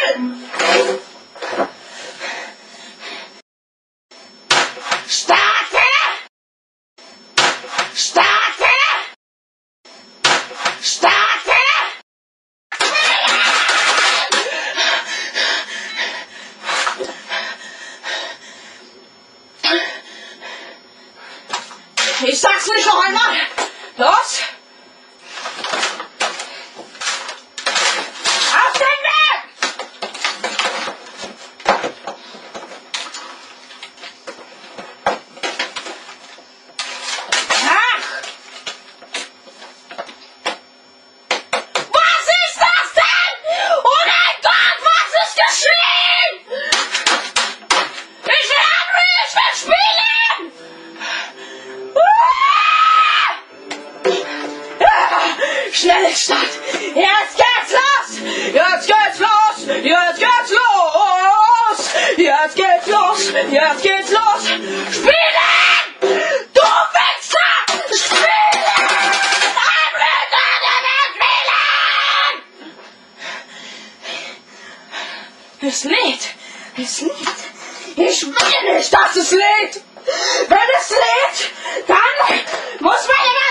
spielen! Startfehler! Startfehler! Startfehler! Ich sag's nicht noch einmal! Los! Auf den Weg! Ach! Was ist das denn? Oh mein Gott, was ist geschehen? Ich will Henry, ich will spielen! Schnellstart! Jetzt geht's los! Jetzt geht's los! Jetzt geht's los! Jetzt geht's los! Jetzt geht's los! Spielen! Du Wichser! Spielen! Ein Spielen! Es lädt! Es lädt! Ich will nicht, dass es lädt! Wenn es lädt, dann muss man immer